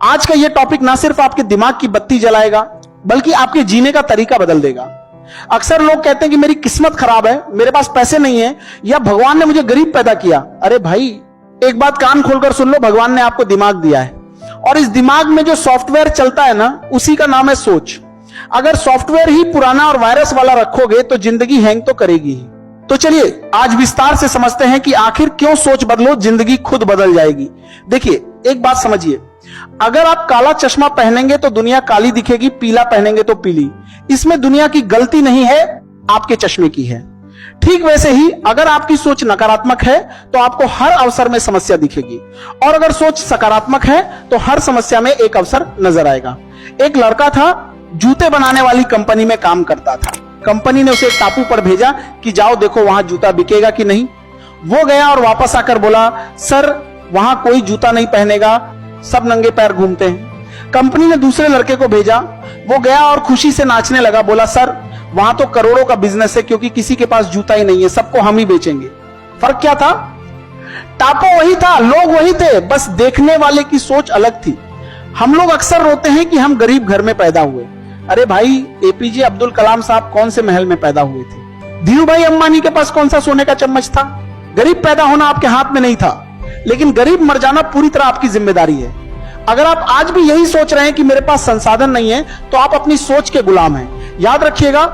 आज का यह टॉपिक ना सिर्फ आपके दिमाग की बत्ती जलाएगा बल्कि आपके जीने का तरीका बदल देगा। अक्सर लोग कहते हैं कि मेरी किस्मत खराब है, मेरे पास पैसे नहीं है, या भगवान ने मुझे गरीब पैदा किया। अरे भाई, एक बात कान खोलकर सुन लो, भगवान ने आपको दिमाग दिया है और इस दिमाग में जो सॉफ्टवेयर चलता है ना, उसी का नाम है सोच। अगर सॉफ्टवेयर ही पुराना और वायरस वाला रखोगे तो जिंदगी हैंग तो करेगी ही। तो चलिए आज विस्तार से समझते हैं कि आखिर क्यों सोच बदलो जिंदगी खुद बदल जाएगी। देखिए, एक बात समझिए, अगर आप काला चश्मा पहनेंगे तो दुनिया काली दिखेगी, पीला पहनेंगे तो पीली। इसमें दुनिया की गलती नहीं है, आपके चश्मे की है। ठीक वैसे ही अगर आपकी सोच नकारात्मक है तो आपको हर अवसर में समस्या दिखेगी, और अगर सोच सकारात्मक है तो हर समस्या में एक अवसर नजर आएगा। एक लड़का था, जूते बनाने वाली कंपनी में काम करता था। कंपनी ने उसे एक टापू पर भेजा कि जाओ देखो वहां जूता बिकेगा कि नहीं। वो गया और वापस आकर बोला, सर वहां कोई जूता नहीं पहनेगा, सब नंगे पैर घूमते हैं। कंपनी ने दूसरे लड़के को भेजा, वो गया और खुशी से नाचने लगा, बोला सर वहां तो करोड़ों का बिजनेस है क्योंकि किसी के पास जूता ही नहीं है, सबको हम ही बेचेंगे। फर्क क्या था? टापू वही था, लोग वही थे, बस देखने वाले की सोच अलग थी। हम लोग अक्सर रोते हैं कि हम गरीब घर में पैदा हुए। अरे भाई, एपीजे अब्दुल कलाम साहब कौन से महल में पैदा हुए थे? धीरू भाई अंबानी के पास कौन सा सोने का चम्मच था? गरीब पैदा होना आपके हाथ में नहीं था, लेकिन गरीब मर जाना पूरी तरह आपकी जिम्मेदारी है। अगर आप आज भी यही सोच रहे हैं कि मेरे पास संसाधन नहीं है, तो आप अपनी सोच के गुलाम हैं। याद रखिएगा,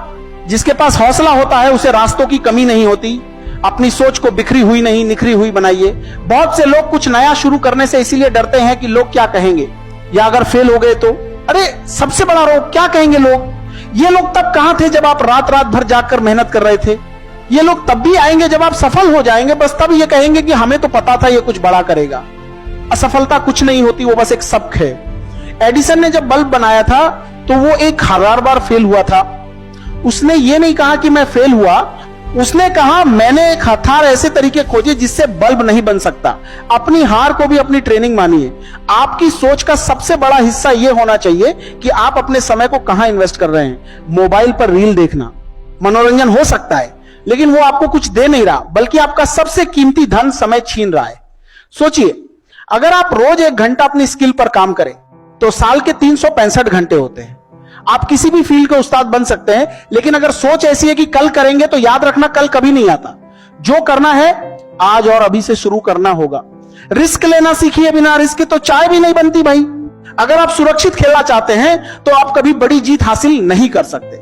जिसके पास हौसला होता है उसे रास्तों की कमी नहीं होती। अपनी सोच को बिखरी हुई नहीं, निखरी हुई बनाइए। बहुत से लोग कुछ नया शुरू करने से इसीलिए डरते हैं कि लोग क्या कहेंगे, या अगर फेल हो गए तो। अरे सबसे बड़ा रोग, क्या कहेंगे लोग? ये लोग तब कहां थे जब आप रात रात भर जागकर मेहनत कर रहे थे? ये लोग तब भी आएंगे जब आप सफल हो जाएंगे, बस तब ये कहेंगे कि हमें तो पता था ये कुछ बड़ा करेगा। असफलता कुछ नहीं होती, वो बस एक सबक है। एडिसन ने जब बल्ब बनाया था तो वो 1000 बार फेल हुआ था। उसने ये नहीं कहा कि मैं फेल हुआ, उसने कहा मैंने एक हथार ऐसे तरीके खोजे जिससे बल्ब नहीं बन सकता। अपनी हार को भी अपनी ट्रेनिंग मानिए। आपकी सोच का सबसे बड़ा हिस्सा यह होना चाहिए कि आप अपने समय को कहां इन्वेस्ट कर रहे हैं। मोबाइल पर रील देखना मनोरंजन हो सकता है, लेकिन वो आपको कुछ दे नहीं रहा, बल्कि आपका सबसे कीमती धन समय छीन रहा है। सोचिए, अगर आप रोज 1 घंटा अपनी स्किल पर काम करें तो साल के 365 घंटे होते हैं। आप किसी भी फील्ड के उस्ताद बन सकते हैं, लेकिन अगर सोच ऐसी है कि कल करेंगे, तो याद रखना कल कभी नहीं आता। जो करना है आज और अभी से शुरू करना होगा। रिस्क लेना सीखिए, बिना रिस्क के तो चाय भी नहीं बनती भाई। अगर आप सुरक्षित खेलना चाहते हैं तो आप कभी बड़ी जीत हासिल नहीं कर सकते।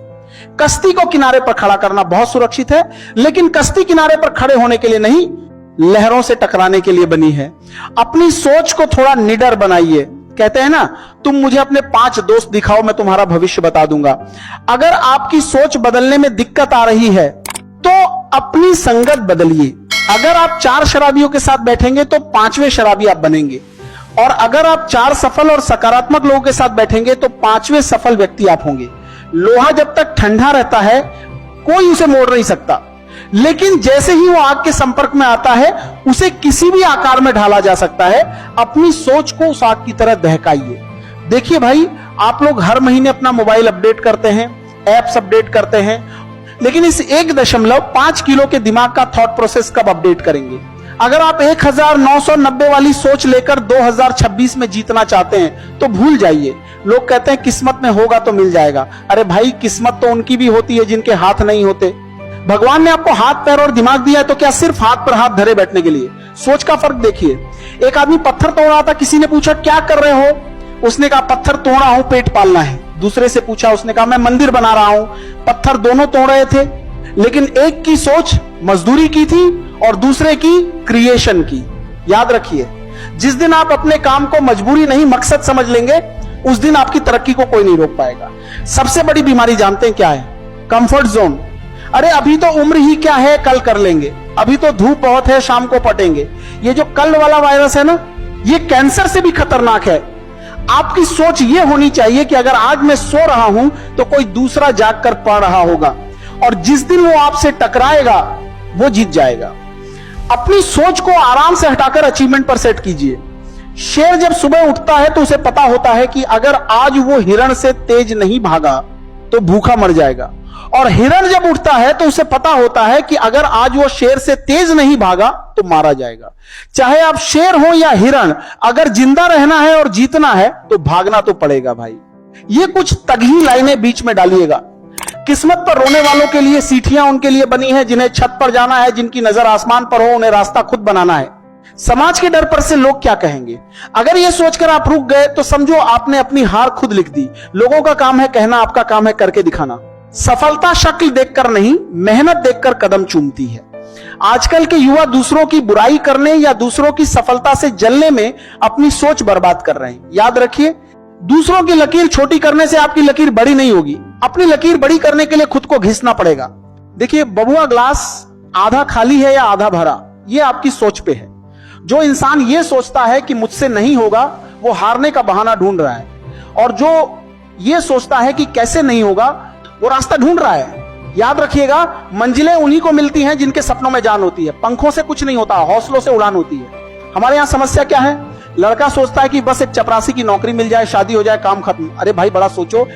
कश्ती को किनारे पर खड़ा करना बहुत सुरक्षित है, लेकिन कश्ती किनारे पर खड़े होने के लिए नहीं, लहरों से टकराने के लिए बनी है। अपनी सोच को थोड़ा निडर बनाइए। कहते हैं ना, तुम मुझे अपने 5 दोस्त दिखाओ, मैं तुम्हारा भविष्य बता दूंगा। अगर आपकी सोच बदलने में दिक्कत आ रही है तो अपनी संगत बदलिए। अगर आप 4 शराबियों के साथ बैठेंगे तो 5वें शराबी आप बनेंगे, और अगर आप 4 सफल और सकारात्मक लोगों के साथ बैठेंगे तो 5वें सफल व्यक्ति आप होंगे। लोहा जब तक ठंडा रहता है कोई उसे मोड़ नहीं सकता, लेकिन जैसे ही वो आग के संपर्क में आता है उसे किसी भी आकार में ढाला जा सकता है। अपनी सोच को उस आग की तरह दहकाइए। देखिए भाई, आप लोग हर महीने अपना मोबाइल अपडेट करते हैं, एप्स अपडेट करते हैं, लेकिन इस 1.5 किलो के दिमाग का थॉट प्रोसेस कब अपडेट करेंगे? अगर आप 1990 वाली सोच लेकर 2026 में जीतना चाहते हैं तो भूल जाइए। लोग कहते हैं किस्मत में होगा तो मिल जाएगा। अरे भाई, किस्मत तो उनकी भी होती है जिनके हाथ नहीं होते। भगवान ने आपको हाथ, पैर और दिमाग दिया है तो क्या सिर्फ हाथ पर हाथ धरे बैठने के लिए? सोच का फर्क देखिए। एक आदमी पत्थर तोड़ रहा था, किसी ने पूछा क्या कर रहे हो? उसने कहा पत्थर तोड़ रहा हूं, पेट पालना है। दूसरे से पूछा, उसने कहा मैं मंदिर बना रहा हूं। पत्थर दोनों तोड़ रहे थे, लेकिन एक की सोच मजदूरी की थी और दूसरे की क्रिएशन की। याद रखिए, जिस दिन आप अपने काम को मजबूरी नहीं मकसद समझ लेंगे, उस दिन आपकी तरक्की को कोई नहीं रोक पाएगा। सबसे बड़ी बीमारी जानते हैं क्या है? Comfort zone. अरे अभी तो उम्र ही क्या है, कल कर लेंगे। अभी तो धूप बहुत है, शाम को पटेंगे। ये जो कल वाला वायरस है ना, ये कैंसर से भी खतरनाक है। आपकी सोच ये होनी चाहिए कि अगर आज मैं सो रहा हूं तो कोई दूसरा जाग कर पढ़ रहा होगा, और जिस दिन वो आपसे टकराएगा वो जीत जाएगा। अपनी सोच को आराम से हटाकर अचीवमेंट पर सेट कीजिए। शेर जब सुबह उठता है तो उसे पता होता है कि अगर आज वो हिरण से तेज नहीं भागा तो भूखा मर जाएगा, और हिरण जब उठता है तो उसे पता होता है कि अगर आज वो शेर से तेज नहीं भागा तो मारा जाएगा। चाहे आप शेर हो या हिरण, अगर जिंदा रहना है और जीतना है तो भागना तो पड़ेगा भाई। ये कुछ तगही लाइनें बीच में डालिएगा। किस्मत पर रोने वालों के लिए सीढ़ियां उनके लिए बनी है, जिन्हें छत पर जाना है, जिनकी नजर आसमान पर हो, उन्हें रास्ता खुद बनाना है। समाज के डर पर से लोग क्या कहेंगे, अगर यह सोचकर आप रुक गए तो समझो आपने अपनी हार खुद लिख दी। लोगों का काम है कहना, आपका काम है करके दिखाना। सफलता शक्ल देखकर नहीं, मेहनत देखकर कदम चूमती है। आजकल के युवा दूसरों की बुराई करने या दूसरों की सफलता से जलने में अपनी सोच बर्बाद कर रहे हैं। याद रखिए, दूसरों की लकीर छोटी करने से आपकी लकीर बड़ी नहीं होगी। अपनी लकीर बड़ी करने के लिए खुद को घिसना पड़ेगा। देखिए, बबुआ ग्लास आधा खाली है या आधा भरा, यह आपकी सोच पे है। जो इंसान यह सोचता है कि मुझसे नहीं होगा, वो हारने का बहाना ढूंढ रहा है, और जो यह सोचता है कि कैसे नहीं होगा, वो रास्ता ढूंढ रहा है। याद रखिएगा, मंजिलें उन्हीं को मिलती हैं जिनके सपनों में जान होती है। पंखों से कुछ नहीं होता, हौसलों से उड़ान होती है। हमारे यहां समस्या क्या है, लड़का सोचता है कि बस एक चपरासी की नौकरी मिल जाए, शादी हो जाए, काम खत्म। अरे भाई, बड़ा सोचो।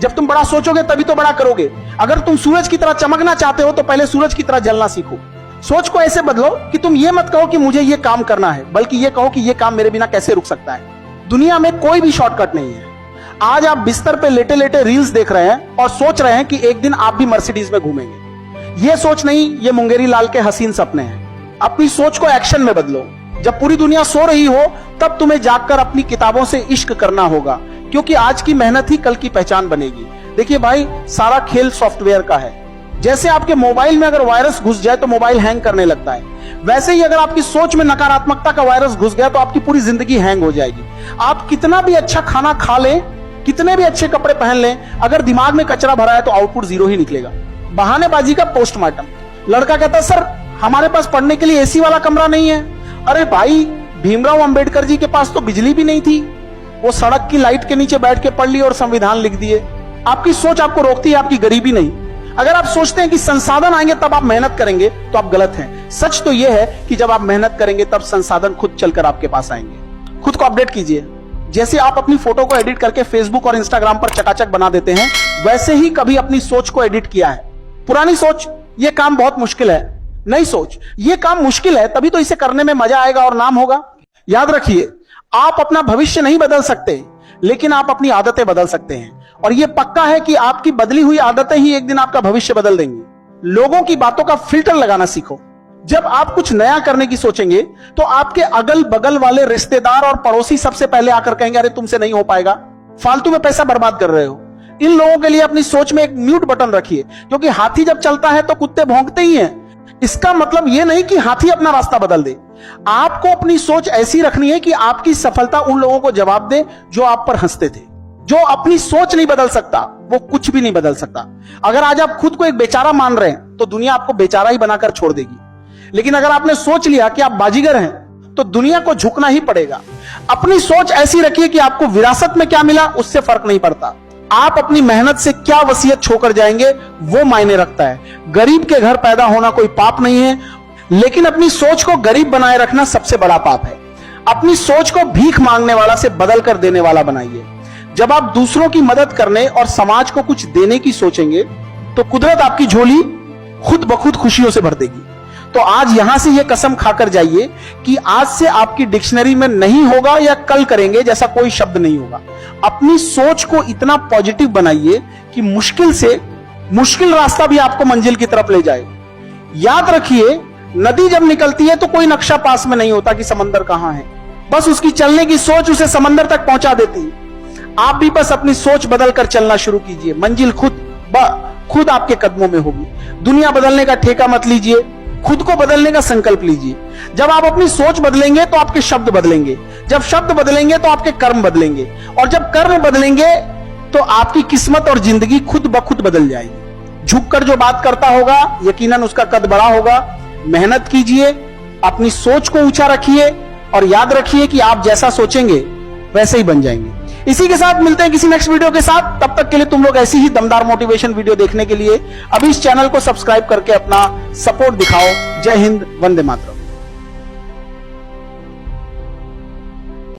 जब तुम बड़ा सोचोगे तभी तो बड़ा करोगे। अगर तुम सूरज की तरह चमकना चाहते हो तो पहले सूरज की तरह जलना सीखो। सोच को ऐसे बदलो कि तुम ये मत कहो कि मुझे ये काम करना है, बल्कि ये कहो कि ये काम मेरे बिना कैसे रुक सकता है। दुनिया में कोई भी शॉर्टकट नहीं है। आज आप बिस्तर पे लेटे लेटे रील्स देख रहे हैं और सोच रहे हैं कि एक दिन आप भी मर्सिडीज में घूमेंगे। ये सोच नहीं, ये मुंगेरी लाल के हसीन सपने हैं। अपनी सोच को एक्शन में बदलो। जब पूरी दुनिया सो रही हो तब तुम्हें जागकर अपनी किताबों से इश्क करना होगा, क्योंकि आज की मेहनत ही कल की पहचान बनेगी। देखिए भाई, सारा खेल सॉफ्टवेयर का है। जैसे आपके मोबाइल में अगर वायरस घुस जाए तो मोबाइल हैंग करने लगता है, वैसे ही अगर आपकी सोच में नकारात्मकता का वायरस घुस गया तो आपकी पूरी जिंदगी हैंग हो जाएगी। आप कितना भी अच्छा खाना खा लें, कितने भी अच्छे कपड़े पहन लें, अगर दिमाग में कचरा भरा है तो आउटपुट जीरो ही निकलेगा। बहानेबाजी का पोस्टमार्टम। लड़का कहता है, सर हमारे पास पढ़ने के लिए एसी वाला कमरा नहीं है। अरे भाई, भीमराव अंबेडकर जी के पास तो बिजली भी नहीं थी, वो सड़क की लाइट के नीचे बैठ के पढ़ ली और संविधान लिख दिए। आपकी सोच आपको रोकती है, आपकी गरीबी नहीं। अगर आप सोचते हैं कि संसाधन आएंगे तब आप मेहनत करेंगे तो आप गलत हैं। सच तो यह है कि जब आप मेहनत करेंगे तब संसाधन खुद चलकर आपके पास आएंगे। खुद को अपडेट कीजिए। जैसे आप अपनी फोटो को एडिट करके फेसबुक और इंस्टाग्राम पर चकाचक बना देते हैं, वैसे ही कभी अपनी सोच को एडिट किया है। पुरानी सोच, यह काम बहुत मुश्किल है। नई सोच, यह काम मुश्किल है, तभी तो इसे करने में मजा आएगा और नाम होगा। याद रखिए, आप अपना भविष्य नहीं बदल सकते, लेकिन आप अपनी आदतें बदल सकते हैं। और यह पक्का है कि आपकी बदली हुई आदतें ही एक दिन आपका भविष्य बदल देंगी। लोगों की बातों का फिल्टर लगाना सीखो। जब आप कुछ नया करने की सोचेंगे तो आपके अगल बगल वाले रिश्तेदार और पड़ोसी सबसे पहले आकर कहेंगे, अरे तुमसे नहीं हो पाएगा, फालतू में पैसा बर्बाद कर रहे हो। इन लोगों के लिए अपनी सोच में एक म्यूट बटन रखिए, क्योंकि हाथी जब चलता है तो कुत्ते भौंकते ही हैं। इसका मतलब यह नहीं कि हाथी अपना रास्ता बदल दे। आपको अपनी सोच ऐसी रखनी है कि आपकी सफलता उन लोगों को जवाब दे जो आप पर हंसते थे। जो अपनी सोच नहीं बदल सकता वो कुछ भी नहीं बदल सकता। अगर आज आप खुद को एक बेचारा मान रहे हैं तो दुनिया आपको बेचारा ही बनाकर छोड़ देगी, लेकिन अगर आपने सोच लिया कि आप बाजीगर हैं तो दुनिया को झुकना ही पड़ेगा। अपनी सोच ऐसी रखिए कि आपको विरासत में क्या मिला उससे फर्क नहीं पड़ता, आप अपनी मेहनत से क्या वसीयत छोड़कर जाएंगे वो मायने रखता है। गरीब के घर पैदा होना कोई पाप नहीं है, लेकिन अपनी सोच को गरीब बनाए रखना सबसे बड़ा पाप है। अपनी सोच को भीख मांगने वाला से बदल कर देने वाला बनाइए। जब आप दूसरों की मदद करने और समाज को कुछ देने की सोचेंगे तो कुदरत आपकी झोली खुद ब खुद खुशियों से भर देगी। तो आज यहां से यह कसम खाकर जाइए कि आज से आपकी डिक्शनरी में नहीं होगा या कल करेंगे जैसा कोई शब्द नहीं होगा। अपनी सोच को इतना पॉजिटिव बनाइए कि मुश्किल से मुश्किल रास्ता भी आपको मंजिल की तरफ ले जाए। याद रखिए, नदी जब निकलती है तो कोई नक्शा पास में नहीं होता कि समंदर कहां है, बस उसकी चलने की सोच उसे समंदर तक पहुंचा देती है। आप भी बस अपनी सोच बदलकर चलना शुरू कीजिए, मंजिल खुद आपके कदमों में होगी। दुनिया बदलने का ठेका मत लीजिए, खुद को बदलने का संकल्प लीजिए। जब आप अपनी सोच बदलेंगे तो आपके शब्द बदलेंगे, जब शब्द बदलेंगे तो आपके कर्म बदलेंगे, और जब कर्म बदलेंगे तो आपकी किस्मत और जिंदगी खुद ब खुद बदल जाएगी। झुककर जो बात करता होगा यकीनन उसका कद बड़ा होगा। मेहनत कीजिए, अपनी सोच को ऊंचा रखिए और याद रखिए कि आप जैसा सोचेंगे वैसे ही बन जाएंगे। इसी के साथ मिलते हैं किसी नेक्स्ट वीडियो के साथ। तब तक के लिए तुम लोग ऐसी ही दमदार मोटिवेशन वीडियो देखने के लिए अभी इस चैनल को सब्सक्राइब करके अपना सपोर्ट दिखाओ। जय हिंद, वंदे मातरम।